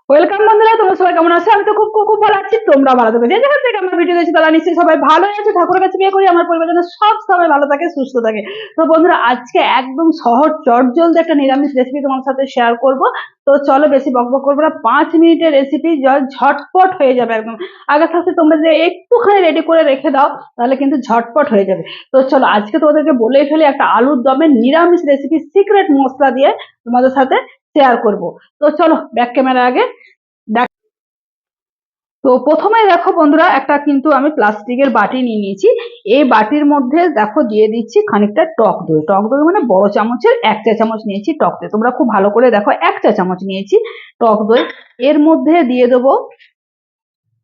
Welcome বন্ধুরা, তোমরা সবাই কেমন আছো? আমি তো খুব খুব খুব ভালো আছি। তোমরা ভালো থাকো। যে যেখান থেকে আমার ভিডিও দেখছো তারা নিশ্চয়ই সবাই ভালো আছে। ঠাকুরের কাছে বিয়ে করি আমার পরিবার যেন সব সময় ভালো থাকে, সুস্থ থাকে। তো বন্ধুরা, আজকে একদম সহজ চটজলদি একটা নিরামিষ রেসিপি তোমার সাথে শেয়ার করব। তো চলো, বেশি বকবক করবো না, 5 মিনিটের রেসিপি, ঝটপট হয়ে যাবে একদম। আগে থাকতে তোমরা যে একটুখানি রেডি করে রেখে দাও, তাহলে কিন্তু ঝটপট হয়ে যাবে। তো চলো, আজকে তোমাদেরকে বলেই ফেলি, একটা আলুর দমের নিরামিষ রেসিপি সিক্রেট মশলা দিয়ে তোমাদের সাথে শেয়ার করব। তো চলো, ব্যাক ক্যামেরা আগে। তো প্রথমে দেখো বন্ধুরা, একটা কিন্তু আমি প্লাস্টিকের বাটি নিয়ে নিয়েছি। এই বাটির মধ্যে দেখো দিয়ে দিচ্ছি খানিকটা টক দই। টক দই মানে বড় চামচের 1 চা চামচ নিয়েছি টক দই। তোমরা খুব ভালো করে দেখো, 1 চা চামচ নিয়েছি টক দই। এর মধ্যে দিয়ে দেবো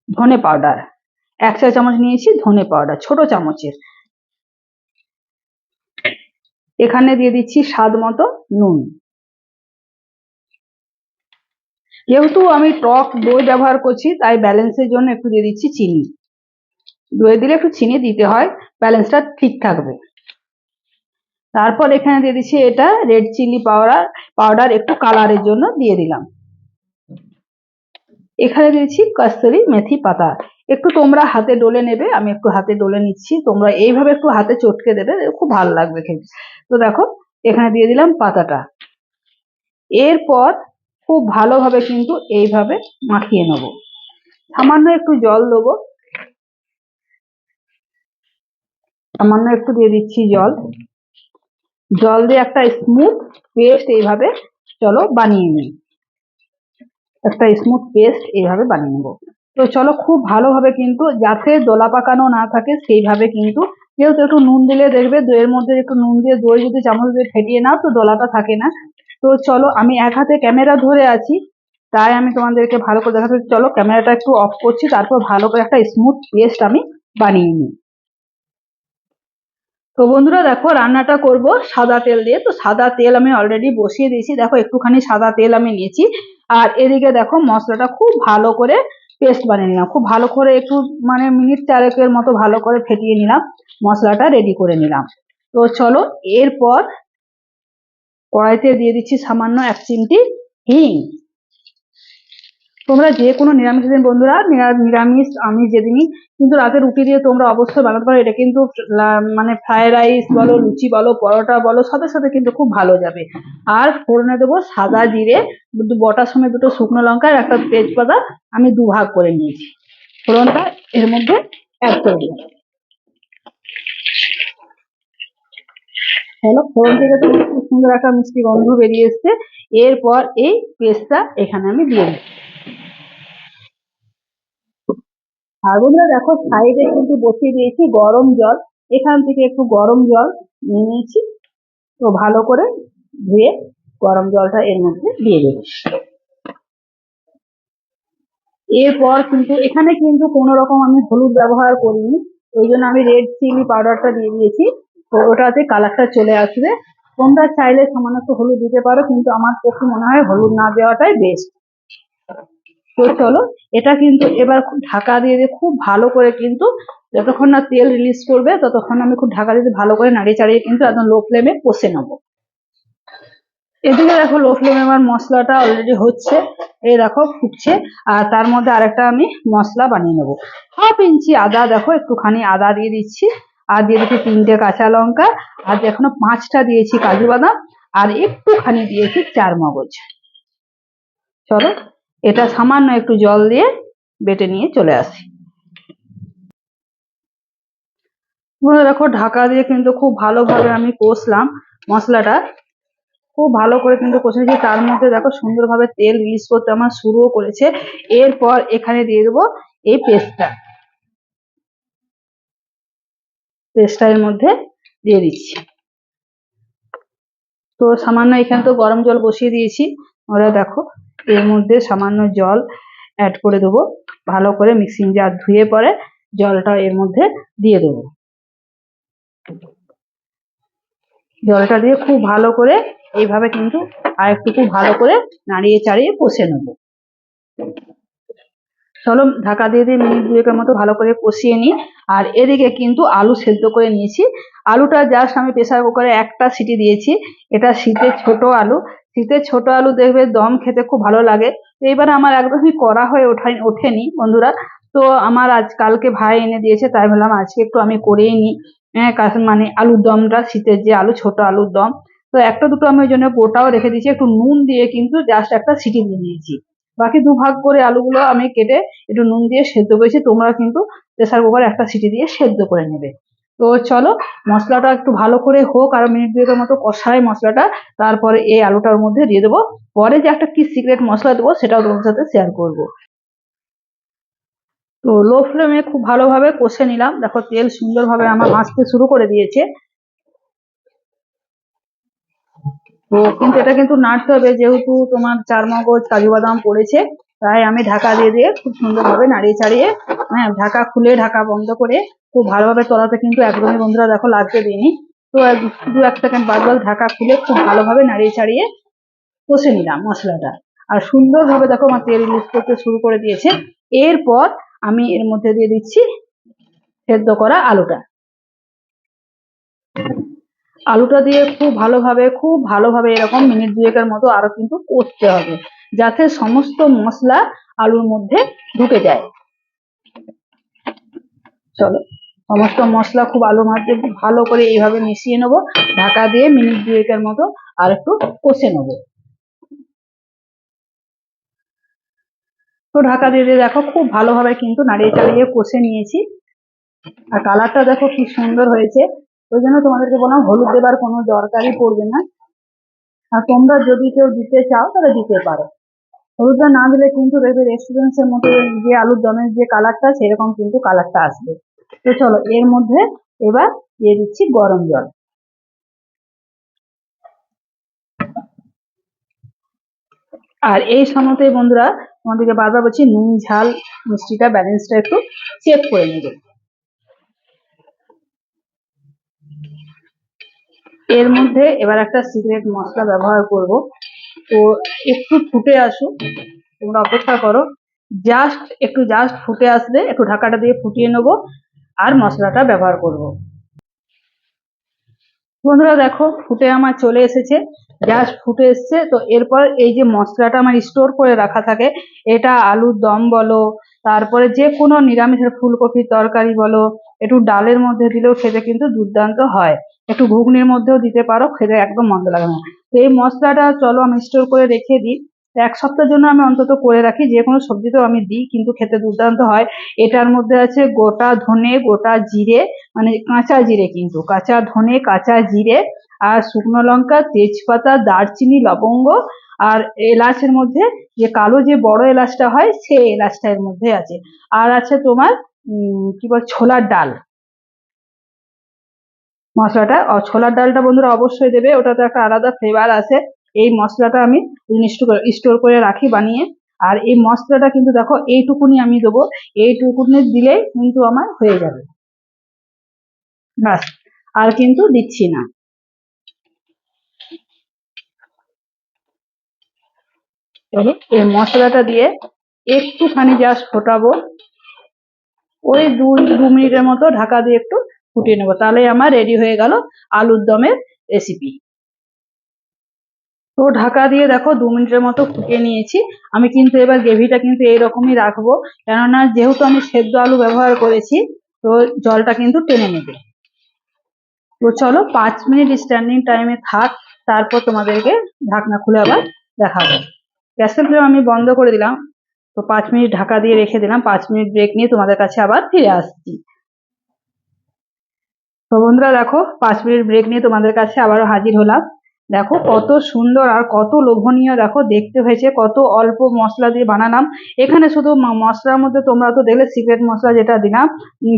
ধনে পাউডার। 1 চা চামচ নিয়েছি ধনে পাউডার, ছোট চামচের। এখানে দিয়ে দিচ্ছি স্বাদ মতো নুন। যেহেতু আমি টক দই ব্যবহার করছি, তাই ব্যালেন্সের জন্য একটু দিয়ে দিচ্ছি চিনি। দই দিলে একটু চিনি দিতে হয়, ব্যালেন্সটা ঠিক থাকবে। তারপর এখানে দিয়ে দিচ্ছি এটা রেড চিলি পাউডার। পাউডার একটু কালারের জন্য দিয়ে দিলাম। এখানে দিয়েছি কসুরি মেথি পাতা। একটু তোমরা হাতে ডলে নেবে, আমি একটু হাতে ডলে নিচ্ছি। তোমরা এইভাবে একটু হাতে চটকে দেবে, খুব ভালো লাগবে খেতে। তো দেখো, এখানে দিয়ে দিলাম পাতাটা। এরপর খুব ভালোভাবে কিন্তু এইভাবে মাখিয়ে নেব। সামান্য একটু জল দেবো, সামান্য একটু দিয়ে দিচ্ছি জল। জল দিয়ে একটা স্মুথ পেস্ট এইভাবে চলো বানিয়ে নিই। একটা স্মুথ পেস্ট এইভাবে বানিয়ে নেবো। তো চলো, খুব ভালোভাবে কিন্তু যাতে দলা পাকানো না থাকে সেইভাবে কিন্তু, যেহেতু একটু নুন দিলে দেখবে দইয়ের মধ্যে একটু নুন দিয়ে দই যদি চামচ দিয়ে ফেটিয়ে নাও তো দলাটা থাকে না। তো চলো, আমি এক হাতে ক্যামেরা ধরে আছি, তাই আমি তোমাদেরকে ভালো করে দেখাতে। চলো, ক্যামেরাটা একটু অফ করছি, তারপর ভালো করে একটা স্মুথ পেস্ট আমি বানিয়ে নিই। তো বন্ধুরা দেখো, রান্নাটা করব সাদা তেল দিয়ে। তো সাদা তেল আমি অলরেডি বসিয়ে দিয়েছি। দেখো, একটুখানি সাদা তেল আমি নিয়েছি। আর এদিকে দেখো, মশলাটা খুব ভালো করে পেস্ট বানিয়ে নিলাম। খুব ভালো করে একটু মানে মিনিট 4-এর মতো ভালো করে ফেটিয়ে নিলাম, মশলাটা রেডি করে নিলাম। তো চলো, এরপর কড়াইতে দিয়ে দিচ্ছি সামান্য 1 চিমটি হিং। তোমরা যে কোনো নিরামিষ দিন বন্ধুরা, নিরামিষ আমি যেদিনই কিন্তু রাতে রুটি দিয়ে তোমরা অবশ্যই বানাতে পারো। এটা কিন্তু মানে ফ্রাইড রাইস বলো, লুচি বলো, পরোটা বলো, সাথে সাথে কিন্তু খুব ভালো যাবে। আর ফোড়নে দেবো সাদা জিরে, বটার সময় 2টো শুকনো লঙ্কা আর একটা তেজপাতা আমি 2 ভাগ করে নিয়েছি। ফোড়নটা এর মধ্যে অ্যাড করে দিলাম। হ্যালো, ফোড়ন থেকে তো খুব সুন্দর একটা মিষ্টি গন্ধ বেরিয়ে এসছে। এরপর এই পেস্টটা এখানে আমি দিয়ে দিই। আর বন্ধুরা দেখো, সাইডে কিন্তু বসিয়ে দিয়েছি গরম জল। এখান থেকে একটু গরম জল নিয়ে নিয়েছি। তো ভালো করে ধুয়ে গরম জলটা এর মধ্যে দিয়ে দেবো। এরপর কিন্তু এখানে কিন্তু কোনো রকম আমি হলুদ ব্যবহার করিনি, ওই জন্য আমি রেড চিলি পাউডারটা দিয়ে দিয়েছি। তো ওটাতে কালারটা চলে আসবে। তোমরা চাইলে সামান্য একটু হলুদ দিতে পারো, কিন্তু আমার পক্ষে মনে হয় হলুদ না দেওয়াটাই বেস্ট। তো চলো, এটা কিন্তু এবার ঢাকা দিয়ে খুব ভালো করে কিন্তু যতক্ষণ না তেল রিলিজ করবে ততক্ষণ আমি খুব ঢাকা দিয়ে ভালো করে নাড়িয়ে চাড়িয়ে কিন্তু একদম লো ফ্লেমে কষে নেবো। এদিকে দেখো, লো ফ্লেমে আমার মশলাটা অলরেডি হচ্ছে। এই দেখো ফুটছে। আর তার মধ্যে আরেকটা আমি মশলা বানিয়ে নেবো। 1/2 ইঞ্চি আদা, দেখো একটুখানি আদা দিয়ে দিচ্ছি। আর দিয়ে দিচ্ছি 3টে কাঁচা লঙ্কা। আর এখনো 5টা দিয়েছি কাজু বাদাম। আর একটুখানি দিয়েছি চারমগজ। চলো, এটা সামান্য একটু জল দিয়ে বেটে নিয়ে চলে আসি। দেখো, ঢাকা দিয়ে কিন্তু খুব ভালোভাবে আমি কষলাম মশলাটা। খুব ভালো করে কিন্তু কষেছি। তার মধ্যে দেখো সুন্দরভাবে তেল রিলিজ করতে আমার শুরুও করেছে। এরপর এখানে দিয়ে দেবো এই পেস্টটা এর মধ্যে দিয়ে দিচ্ছি। তো সামান্য এখানে তো গরম জল বসিয়ে দিয়েছি। ওরা দেখো, এর মধ্যে সামান্য জল অ্যাড করে দেবো। ভালো করে মিক্সিং জার ধুয়ে পরে জলটা এর মধ্যে দিয়ে দেবো। জলটা দিয়ে খুব ভালো করে এইভাবে কিন্তু আর একটু খুব ভালো করে নাড়িয়ে চাড়িয়ে কষে নেবো। চলো, ঢাকা দিয়ে দিয়ে মিনিট 2-এর মতো ভালো করে কষিয়ে নিই। আর এদিকে কিন্তু আলু সেদ্ধ করে নিয়েছি। আলুটা জাস্ট আমি প্রেসার কুকারে একটা সিটি দিয়েছি। এটা শীতের ছোট আলু, শীতের ছোট আলু দেখবে দম খেতে খুব ভালো লাগে। তো এবার আমার একদমই করা হয়ে ওঠেনি বন্ধুরা। তো আমার কালকে ভাই এনে দিয়েছে, তাই ভাবলাম আজকে একটু আমি করেই নিই। মানে আলুর দমটা, শীতের যে আলু, ছোট আলুর দম। তো একটা দুটো আমি ওই জন্য গোটাও রেখে দিয়েছি, একটু নুন দিয়ে কিন্তু জাস্ট একটা সিটি দিয়ে নিয়েছি। বাকি দুভাগ করে আলুগুলো আমি কেটে একটু নুন দিয়ে সেদ্ধ করেছি। তোমরা কিন্তু প্রেসার কুকারে একটা সিটি দিয়ে সেদ্ধ করে নেবে। তো চলো, মশলাটা একটু ভালো করে হোক, আর মিনিট দুয়েকের মতো কষাই মশলাটা। তারপরে এই আলুটার মধ্যে দিয়ে দেবো। পরে যে একটা কি সিক্রেট মশলা দেবো সেটাও তোমার সাথে শেয়ার করব। তো লো ফ্লেমে খুব ভালোভাবে কষে নিলাম। দেখো তেল সুন্দরভাবে আমার ভাজতে শুরু করে দিয়েছে। তো কিন্তু এটা কিন্তু নাড়তে হবে, যেহেতু তোমার চারমগজ কাজু বাদাম পড়েছে। তাই আমি ঢাকা দিয়ে দিয়ে খুব সুন্দরভাবে নাড়িয়ে চাড়িয়ে, হ্যাঁ, ঢাকা খুলে ঢাকা বন্ধ করে খুব ভালোভাবে, তলাতে কিন্তু একদমই বন্ধুরা দেখো লাগতে দিইনি। তো দু এক সেকেন্ড বাদ বাদ ঢাকা খুলে খুব ভালোভাবে নাড়িয়ে চাড়িয়ে কষে নিলাম মশলাটা। আর সুন্দরভাবে দেখো আমার তেল রিলিজ করতে শুরু করে দিয়েছে। এরপর আমি এর মধ্যে দিয়ে দিচ্ছি সেদ্ধ করা আলুটা। আলুটা দিয়ে খুব ভালোভাবে এরকম মিনিট দুয়েকের মতো আরো কিন্তু কষতে হবে, যাতে সমস্ত মশলা আলুর মধ্যে ঢুকে যায়। চলো, সমস্ত মশলা খুব আলুর মধ্যে খুব ভালো করে এইভাবে মিশিয়ে নেবো। ঢাকা দিয়ে মিনিট দুয়েকের মতো আর একটু কষে নেবো। তো ঢাকা দিয়ে দিয়ে দেখো খুব ভালোভাবে কিন্তু নাড়িয়ে চাড়িয়ে কষে নিয়েছি। আর কালারটা দেখো কি সুন্দর হয়েছে। ওই জন্য তোমাদেরকে বললাম হলুদ দেবার কোনো দরকারই পড়বে না। আর তোমরা যদি কেউ দিতে চাও তাহলে দিতে পারো। হলুদটা না দিলে কিন্তু দেখবে রেস্টুরেন্টের মতো যে আলুর দমের যে কালারটা, সেরকম কিন্তু কালারটা আসবে। তো চলো, এর মধ্যে এবার দিয়ে দিচ্ছি গরম জল। আর এই সময়তে বন্ধুরা তোমাদেরকে বারবার বলছি, নুন ঝাল মিষ্টিটা ব্যালেন্সটা একটু চেক করে নেবে। এর মধ্যে এবার একটা সিক্রেট মশলা ব্যবহার করব। তো একটু ফুটে আসুক, তোমরা অপেক্ষা করো। জাস্ট ফুটে আসলে একটু ঢাকাটা দিয়ে ফুটিয়ে নেবো, আর মশলাটা ব্যবহার করব। বন্ধুরা দেখো ফুটে আমার চলে এসেছে, জাস্ট ফুটে এসছে। তো এরপর এই যে মশলাটা আমার স্টোর করে রাখা থাকে, এটা আলুর দম বলো, তারপরে যে কোনো নিরামিষের ফুলকপির তরকারি বলো, একটু ডালের মধ্যে দিলেও খেতে কিন্তু দুর্দান্ত হয়। একটু ঘুগনির মধ্যেও দিতে পারো, খেতে একদম মন্দ লাগে না। তো এই মশলাটা চলো আমি স্টোর করে রেখে দিই। এক সপ্তাহের জন্য আমি অন্তত করে রাখি, যে কোনো সবজিতেও আমি দিই, কিন্তু খেতে দুর্দান্ত হয়। এটার মধ্যে আছে গোটা ধনে, গোটা জিরে, মানে কাঁচা জিরে, কিন্তু কাঁচা ধনে, কাঁচা জিরে, আর শুকনো লঙ্কা, তেজপাতা, দারচিনি, লবঙ্গ, আর এলাচের মধ্যে যে কালো যে বড় এলাচটা হয়, সেই এলাচটা এর মধ্যে আছে। আর আছে তোমার কি বল, ছোলার ডাল। মশলাটা ছোলার ডালটা বন্ধুরা অবশ্যই দেবে, ওটাতে একটা আলাদা ফ্লেভার আসে। এই মশলাটা আমি স্টোর করে রাখি বানিয়ে। আর এই মশলাটা কিন্তু দেখো এইটুকুনি আমি দেবো, এইটুকুনি দিলেই কিন্তু আমার হয়ে যাবে, ব্যাস, আর কিন্তু দিচ্ছি না। চলো এই মশলাটা দিয়ে একটুখানি জাস্ট ফোটাবো, ওই দু মিনিটের মতো ঢাকা দিয়ে একটু ফুটিয়ে নেবো, তাহলে আমার রেডি হয়ে গেল আলুর দমের রেসিপি। তো ঢাকা দিয়ে দেখো 2 মিনিটের মতো ফুটিয়ে নিয়েছি। আমি কিন্তু এবার গ্রেভিটা কিন্তু এইরকমই রাখবো, কেননা যেহেতু আমি সেদ্ধ আলু ব্যবহার করেছি, তো জলটা কিন্তু টেনে নেবে। তো চলো 5 মিনিট স্ট্যান্ডিং টাইমে থাক, তারপর তোমাদেরকে ঢাকনা খুলে আবার দেখাবো। গ্যাসের ফ্লেম আমি বন্ধ করে দিলাম। তো 5 মিনিট ঢাকা দিয়ে রেখে দিলাম, 5 মিনিট ব্রেক নিয়ে তোমাদের কাছে আবার ফিরে আসছি। তো বন্ধুরা দেখো 5 মিনিট ব্রেক নিয়ে তোমাদের কাছে আবারও হাজির হলাম। দেখো কত সুন্দর আর কত লোভনীয় দেখো দেখতে হয়েছে, কত অল্প মশলা দিয়ে বানালাম। এখানে শুধু মশলার মধ্যে তোমরা তো দেখলে সিক্রেট মশলা যেটা দিলাম,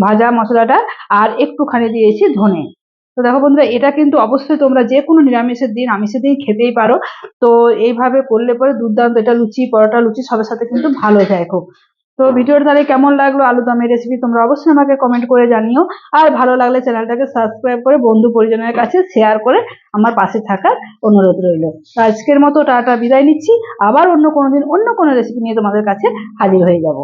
ভাজা মশলাটা, আর একটুখানি দিয়েছি ধনে। তো দেখো বন্ধুরা, এটা কিন্তু অবশ্যই তোমরা যে কোনো নিরামিষের দিন, আমিষের দিন খেতেই পারো। তো এইভাবে করলে পরে দুর্দান্ত, এটা লুচি পরোটা লুচি সবের সাথে কিন্তু ভালো যায় খুব। তো ভিডিওটা তাহলে কেমন লাগলো আলু দমের রেসিপি, তোমরা অবশ্যই আমাকে কমেন্ট করে জানিও। আর ভালো লাগলে চ্যানেলটাকে সাবস্ক্রাইব করে বন্ধু পরিজনের কাছে শেয়ার করে আমার পাশে থাকার অনুরোধ রইল। আজকের মতো টাটা, বিদায় নিচ্ছি। আবার অন্য কোনো দিন অন্য কোনো রেসিপি নিয়ে তোমাদের কাছে হাজির হয়ে যাব।